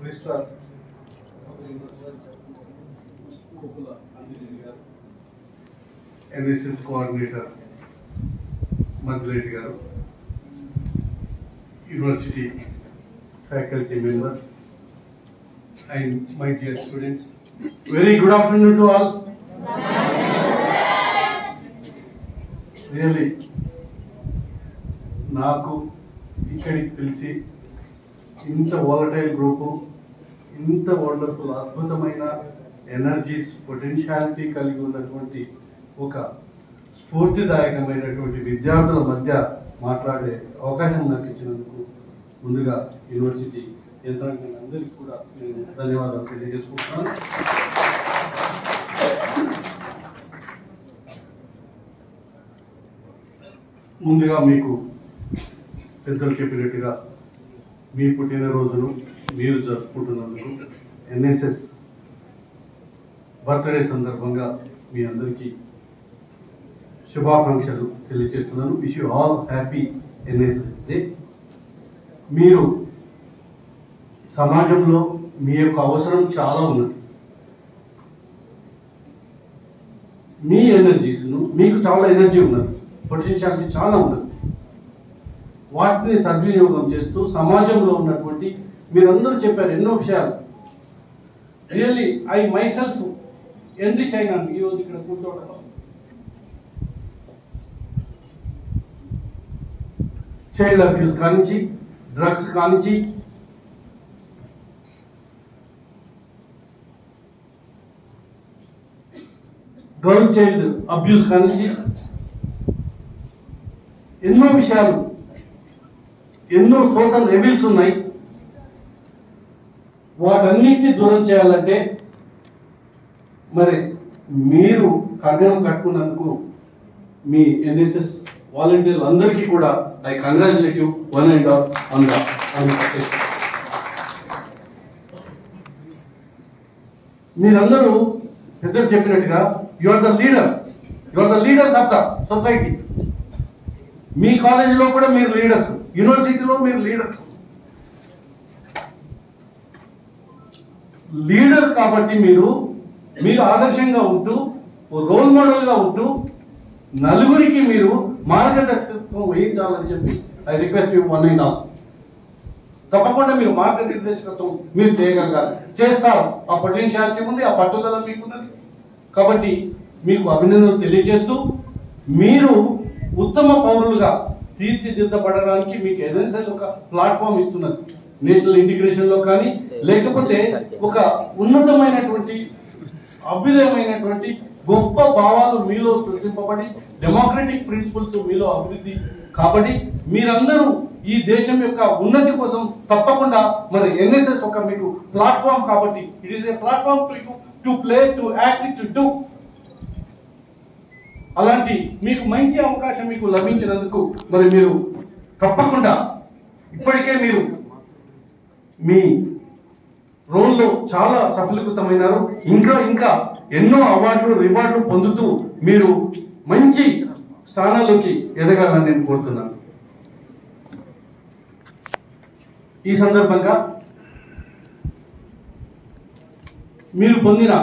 Registrar NSS coordinator Madhu Reddy గారు, university faculty members and my dear students, very good afternoon to all. Really, నాకు ఇక్కడికి పిలిచి ఇంత volatile group, ఇంత వండర్ఫుల్ అద్భుతమైన ఎనర్జీస్ పొటెన్షియాలిటీ కలిగి ఉన్నటువంటి ఒక స్ఫూర్తిదాయకమైనటువంటి విద్యార్థుల మధ్య మాట్లాడే అవకాశం నాకు ఇచ్చినందుకు ముందుగా యూనివర్సిటీ యంత్రాంగం అందరికీ కూడా నేను ధన్యవాదాలు తెలియజేసుకుంటున్నాను. ముందుగా మీకు పెద్దలు చెప్పినట్టుగా మీ పుట్టినరోజును మీరు జరుపుకుంటున్నందుకు ఎన్ఎస్ఎస్ బర్త్డే సందర్భంగా మీ అందరికీ శుభాకాంక్షలు తెలియజేస్తున్నాను. Wish you all happy NSS day. మీరు సమాజంలో మీ యొక్క అవసరం చాలా ఉన్నది. మీ ఎనర్జీస్ను, మీకు చాలా ఎనర్జీ ఉన్నది, పొటెన్షియాలిటీ చాలా ఉన్నది. వాటిని సద్వినియోగం చేస్తూ సమాజంలో ఉన్నటువంటి మీరందరూ చెప్పారు ఎన్నో విషయాలు. రియల్లీ ఐ మైసెల్ఫ్ ఎండిష్ అయినాను ఈరోజు ఇక్కడ కూర్చోవడం. చైల్డ్ అబ్యూస్ కానించి, డ్రగ్స్ కానించి, గర్ల్ చైల్డ్ అబ్యూస్ కానించి ఎన్నో విషయాలు, ఎన్నో సోషల్ ఎవిల్స్ ఉన్నాయి. వాటన్నిటిని దూరం చేయాలంటే మరి మీరు కంకణం కట్టుకున్నందుకు మీ ఎన్ఎస్ఎస్ వాలంటీర్లు అందరికీ కూడా I congratulate you one and all on the మీరందరూ పెద్దలు చెప్పినట్టుగా you are the leaders of the society. మీ కాలేజీలో కూడా మీరు లీడర్స్, యూనివర్సిటీలో మీరు లీడర్స్. లీడర్ కాబట్టి మీరు ఆదర్శంగా ఉంటూ, రోల్ మోడల్గా ఉంటూ నలుగురికి మీరు మార్గదర్శకత్వం వహించాలని చెప్పి I request you one and all. తప్పకుండా మీరు మార్గనిర్దేశకత్వం మీరు చేయగలగాలి, చేస్తారు. ఆ పొటెన్షియాలిటీ ఉంది, ఆ పట్టుదల మీకున్నది. కాబట్టి మీకు అభినందనలు తెలియజేస్తూ, మీరు ఉత్తమ పౌరులుగా తీర్చిదిద్దబడడానికి మీకు ఎన్ఎస్ఎస్ ఒక ప్లాట్ఫామ్ ఇస్తున్నది. నేషనల్ ఇంటిగ్రేషన్లో కానీ, లేకపోతే ఒక ఉన్నతమైనటువంటి అభ్యుదయమైనటువంటి గొప్ప భావాలు మీలో సృష్టింపబడి, డెమోక్రటిక్ ప్రిన్సిపల్స్ మీలో అభివృద్ధి కాబట్టి మీరందరూ ఈ దేశం యొక్క ఉన్నతి కోసం తప్పకుండా మరి ఎన్ఎస్ఎస్ ఒక మీకు ప్లాట్ఫామ్ కాబట్టి it is a platform to play, to act, to do. అలాంటి మీకు మంచి అవకాశం మీకు లభించినందుకు మరి మీరు తప్పకుండా ఇప్పటికే మీరు మీ రోల్లో చాలా సఫలీకృతమైనారు. ఇంకా ఎన్నో అవార్డులు, రివార్డులు పొందుతూ మీరు మంచి స్థానాల్లోకి ఎదగాలని నేను కోరుతున్నాను. ఈ సందర్భంగా మీరు పొందిన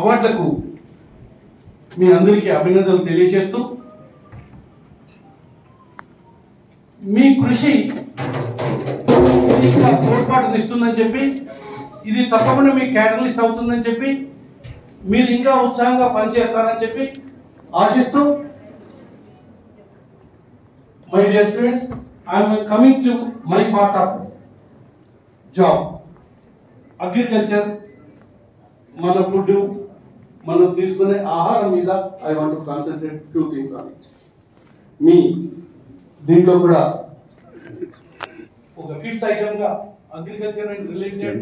అవార్డులకు మీ అందరికీ అభినందనలు తెలియజేస్తూ, మీ కృషి ఇంకా తోడ్పాటునిస్తుందని చెప్పి, ఇది తప్పకుండా మీ క్యాటలిస్ట్ అవుతుందని చెప్పి, మీరు ఇంకా ఉత్సాహంగా పనిచేస్తారని చెప్పి ఆశిస్తూ, my dear students, I'm coming to my part of job. Agriculture, మన ఫుడ్, మనం తీసుకునే ఆహారం మీద I want to concentrate few things on it. మీ దీంట్లో కూడా ఒక ఫిఫ్త్ ఐటమ్ గా agriculture and related,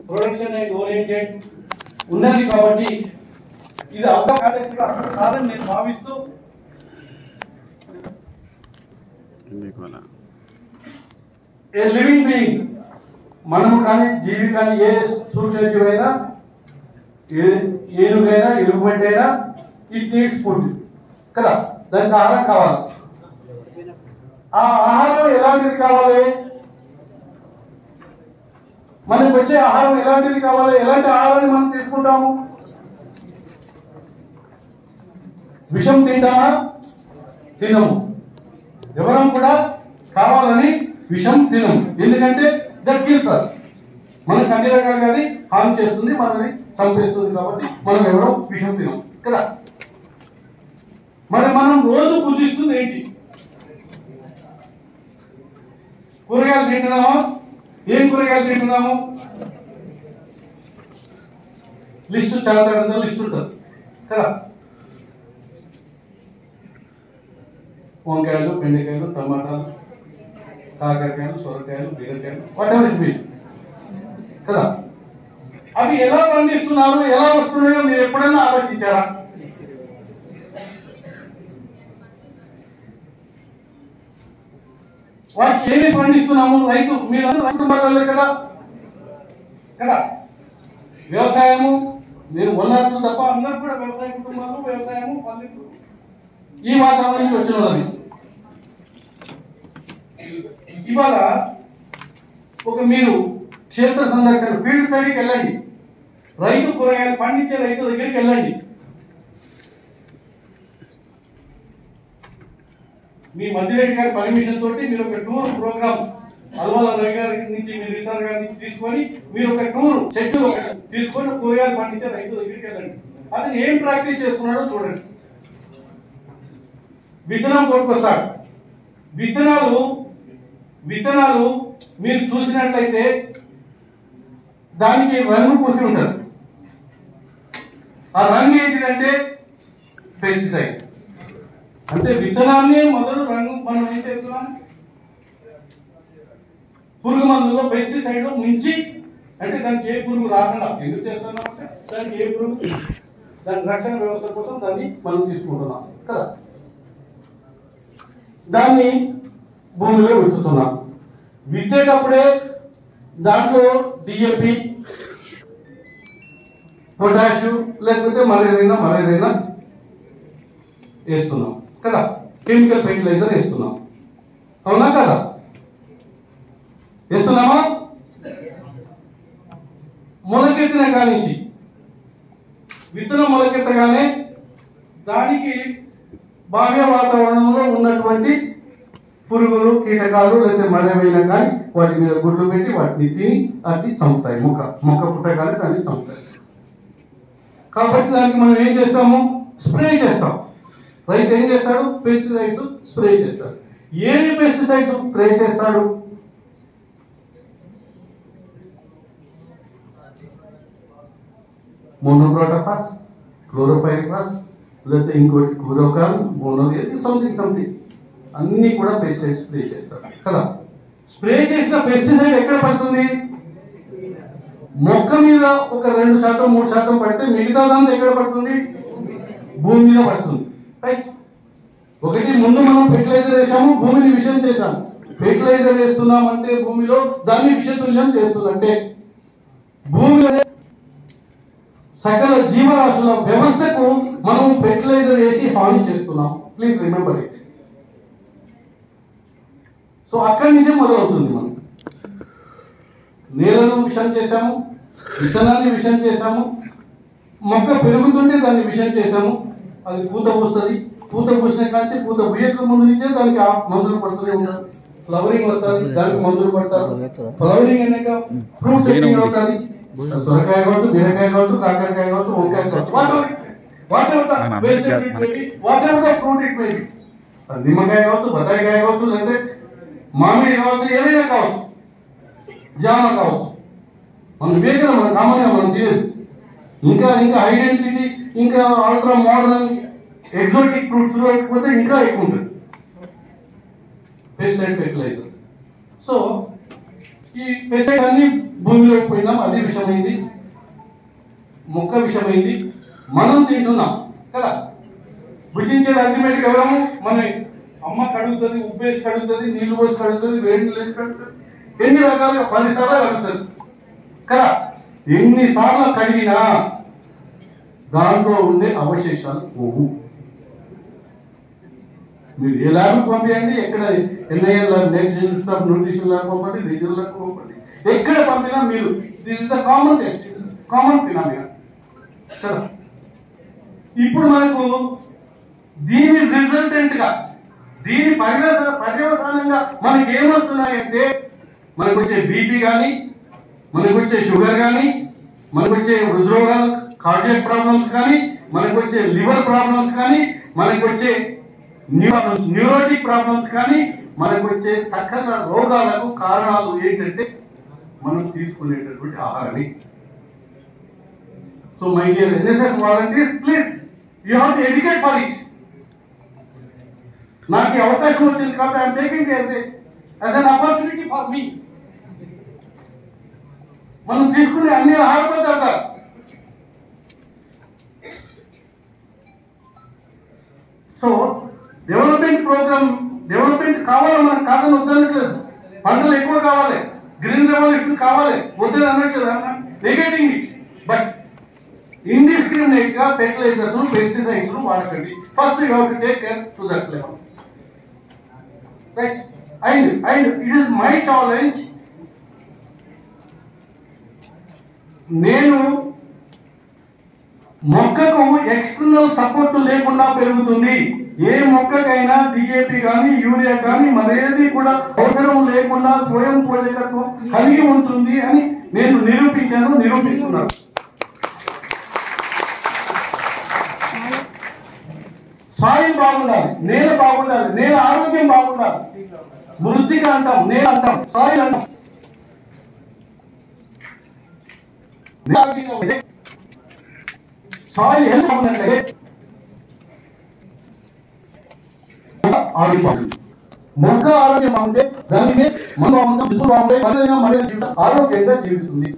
production and oriented ఉన్నది కాబట్టి ఇది కాదని నేను భావిస్తూ, ఏ లివింగ్ బీయింగ్, మనము కానీ జీవి కానీ ఏ సూక్ష్మజీవైనా, ఏనుగైనా, ఎలుగుబంటి అయినా, ఇట్ నీడ్స్ ఫుడ్ కదా, దానికి ఆహారం కావాలి. ఆ ఆహారం ఎలాంటిది కావాలి, మనకు వచ్చే ఆహారం ఎలాంటిది కావాలి, ఎలాంటి ఆహారాన్ని మనం తీసుకుంటాము? విషం తింటామా? తినము. ఎవరం కూడా కావాలని విషం తినము. ఎందుకంటే దట్ కిల్స్ us. మనకు అన్ని రకాలుగా అది హాని చేస్తుంది, మనల్ని చంపేస్తుంది. కాబట్టి మనం ఎవరో విషం తినం కదా. మరి మనం రోజు పూజిస్తుంది ఏంటి? కూరగాయలు తింటున్నామా? ఏం కూరగాయలు తింటున్నాము? లిస్టు చాలా పెద్ద లిస్ట్ ఉంటుంది కదా. వంకాయలు, బెండకాయలు, టమాటాలు, కాకరకాయలు, సొరకాయలు, బీరకాయలు, వాటెవర్ ఇట్ మీన్స్ కదా. అవి ఎలా పండిస్తున్నారు, ఎలా వస్తున్నాయో మీరు ఎప్పుడైనా ఆలోచించారా? వాటికి ఏమి పండిస్తున్నాము? రైతు, మీరు రైతు కదా కదా. వ్యవసాయము నేను ఉన్నట్లు తప్ప అందరూ కూడా వ్యవసాయ కుటుంబాలు, వ్యవసాయము పల్లెలు ఈ వాతావరణం నుంచి వచ్చిన వాళ్ళని. ఇవాళ ఒక మీరు క్షేత్ర సందర్శన ఫీల్డ్ సైడ్కి వెళ్ళండి, రైతు కూరగాయలు పండించే రైతు దగ్గరికి వెళ్ళండి. మీ మధ్యరెడ్డి గారి పర్మిషన్ తోటి మీరు ఒక టూర్ ప్రోగ్రామ్ అల్వాల రవి గారి నుంచి మీరు రిసార్ గారి నుంచి తీసుకొని మీరు ఒక టూర్ షెడ్యూల్ తీసుకొని కూరగాయలు పండించే రైతు దగ్గరికి వెళ్ళండి. అతను ఏం ప్రాక్టీస్ చేస్తున్నాడో చూడండి. విత్తనం కొనుక్కొస్తాడు. విత్తనాలు మీరు చూసినట్లయితే దానికి రంగు పూసి ఉంటారు. ఆ రంగు ఏంటిదంటే పెస్టిసైడ్. అంటే విత్తనాన్ని మొదలు రంగు మనం ఏం చేస్తున్నాం, పురుగు మందుల్లో పెస్టిసైడ్ ముంచి, అంటే దానికి ఏ పురుగు రాకుండా ఎందుకు చేస్తున్నాం అంటే దానికి ఏ పురుగు, దాని రక్షణ వ్యవస్థ కోసం దాన్ని మనం తీసుకుంటున్నాం కదా. దాన్ని భూమిలో విత్తుతున్నాం. విత్తేటప్పుడే దాంట్లో డిఏపి, పొటాషు లేకపోతే మరేదైనా వేస్తున్నాం కదా. కెమికల్ ఫెర్టిలైజర్ వేస్తున్నాం, అవునా కదా? వేస్తున్నామా? మొలకెత్తిన కానించి విత్తనం మొలకెత్తగానే దానికి బాహ్య వాతావరణంలో ఉన్నటువంటి పురుగులు, కీటకాలు లేదా మరేమైనా కానీ వాటి మీద గుడ్లు పెట్టి వాటిని తిని అట్టి చంపుతాయి. మొక్క పుట్టగానే దాన్ని చంపుతాయి. కాబట్టి దానికి మనం ఏం చేస్తాము, స్ప్రే చేస్తాం. రైతు ఏం చేస్తాడు, పెస్టిసైడ్స్ స్ప్రే చేస్తాడు. ఏది పెస్టిసైడ్స్ స్ప్రే చేస్తాడు? మోనోక్రోటోఫాస్, క్లోరోపైరిఫాస్, లేకపోతే ఇంకోటి క్లోరోకాల్, సంథింగ్ అన్ని కూడా పెస్టిసైడ్ స్ప్రే చేస్తారు కదా. స్ప్రే చేసిన పెస్టిసైడ్ ఎక్కడ పడుతుంది? మొక్క మీద ఒక 2% 3% పడితే మిగతాదంతా ఎక్కడ పడుతుంది? భూమి మీద పడుతుంది. రైట్. ఒకటి ముందు మనం ఫెర్టిలైజర్ వేసాము, భూమిని విషం చేశాము. ఫెర్టిలైజర్ వేస్తున్నామంటే భూమిలో దాన్ని విషతుల్యం చేస్తుందంటే భూమిలో సకల జీవరాశుల వ్యవస్థకు మనం ఫెర్టిలైజర్ వేసి హాని చేస్తున్నాం. Please remember it. సో అక్కడి నుంచే మొదలవుతుంది. మనం నేలను విషం చేశాము, విత్తనాన్ని విషం చేశాము, మొక్క పెరుగుతుంటే దాన్ని విషం చేశాము. అది పూత పూస్తుంది. పూత పూసిన కానీ పూత పూయక ముందు నుంచే దానికి మందులు పడుతూనే ఉంటారు. ఫ్లవరింగ్ వస్తుంది, దానికి మందులు పడతారు. ఫ్లవరింగ్ అయినాక ఫ్రూట్ సెట్టింగ్ అవుతుంది. సొరకాయ కావచ్చు, బీరకాయ కావచ్చు, కాకరకాయ కావచ్చు, వంకాయ కావచ్చు, what ever fruit it may be. నిమ్మకాయ కావచ్చు, బత్తాయికాయ కావచ్చు, లేకపోతే మామిడి కావచ్చు, ఏదైనా కావచ్చు, జామ కావచ్చు. మనం ఇవే కదా మనం కామన్గా మనం తెలియదు. ఇంకా హై డెన్సిటీ, ఇంకా అల్ట్రా మోడర్న్ ఎగ్జోటిక్ ఫ్రూట్స్ లేకపోతే ఇంకా ఎక్కువ ఉంటుంది పెస్టిసైడ్ ఫెర్టిలైజర్. సో ఈ పెస్టిసైడ్ అన్ని భూమిలోకి పోయినాం, అది విషమైంది, మొక్క విషమైంది, మనం తింటున్నాం కదా. భుజించేది అల్టిమేట్గా ఎవరము? మన అమ్మ కడుగుతుంది, ఉప్పేసి కడుగుతుంది, నీళ్లు పోసి కడుగుతుంది, వేడి నీళ్ళు వేసి కడుగుతుంది, ఎన్ని రకాలుగా 10 సార్లు కడుగుతుంది కదా. ఎన్నిసార్లు కడిగినా దాంట్లో ఉండే అవశేషాలు పోవు. మీరు ఏ ల్యాబ్కి పంపించండి, ఎక్కడ NIL lab, next institute of nutrition lab పంపండి, రీజనల్ ల్యాబ్ పంపండి, ఎక్కడ పంపినా మీరు this is the common test, common phenomena కదా. ఇప్పుడు మనకు దీని రిజల్టెంట్ గా, దీని పర్యవసానంగా మనకి ఏమొస్తున్నాయంటే, మనకు వచ్చే బీపీ కానీ, మనకు వచ్చే షుగర్ కానీ, మనకు వచ్చే హృద్రోగాలు, కార్డియాక్ ప్రాబ్లమ్స్ కానీ, మనకు వచ్చే లివర్ ప్రాబ్లమ్స్ కానీ, మనకు వచ్చే న్యూరోటిక్ ప్రాబ్లమ్స్ కానీ, మనకు వచ్చే సకల రోగాలకు కారణాలు ఏంటంటే మనం తీసుకునేటటువంటి ఆహారమే. So my dear NSS volunteers, please you have to educate for it. నాకు ఈ అవకాశం వచ్చింది కాబట్టి I'm taking as an opportunity for me. మనం తీసుకునే అన్ని ఆహార పదార్థాలు సో డెవలప్మెంట్ ప్రోగ్రామ్, డెవలప్మెంట్ కావాలి మనకు, కాదని వద్దనట్లేదు. పంటలు ఎక్కువ కావాలి, గ్రీన్ రెవల్యూషన్ కావాలి, వద్దని అనట్లేదు, నెగేటింగ్ ఇట్. బట్ ఇండిస్క్రిమినేట్ గా ఫెర్టిలైజర్స్, పెస్టిసైడ్స్ వాడకండి. First you have to take care to that level, right? And it is my challenge. నేను మొక్కకు ఎక్స్టర్నల్ సపోర్ట్ లేకుండా పెరుగుతుంది. ఏ మొక్కకైనా డిఏపి కానీ, యూరియా కానీ, మరేది కూడా అవసరం లేకుండా స్వయం పోషకత్వం కలిగి ఉంటుంది అని నేను నిరూపిస్తున్నాను. సాయిల్ బాగుండాలి, నేల బాగుండాలి, నేల ఆరోగ్యం బాగుండాలి. మృత్తిక అంటాం, నేల అంటాం, సాయిల్ అంటాం. సాయిల్ హెల్త్ బాగున్నట్లయితే ఆరోగ్యం, మొక్క ఆరోగ్యం బాగుంటే దానినే మనం బాగుంటాం, బాగుంటే ఆరోగ్యంగా జీవిస్తుంది.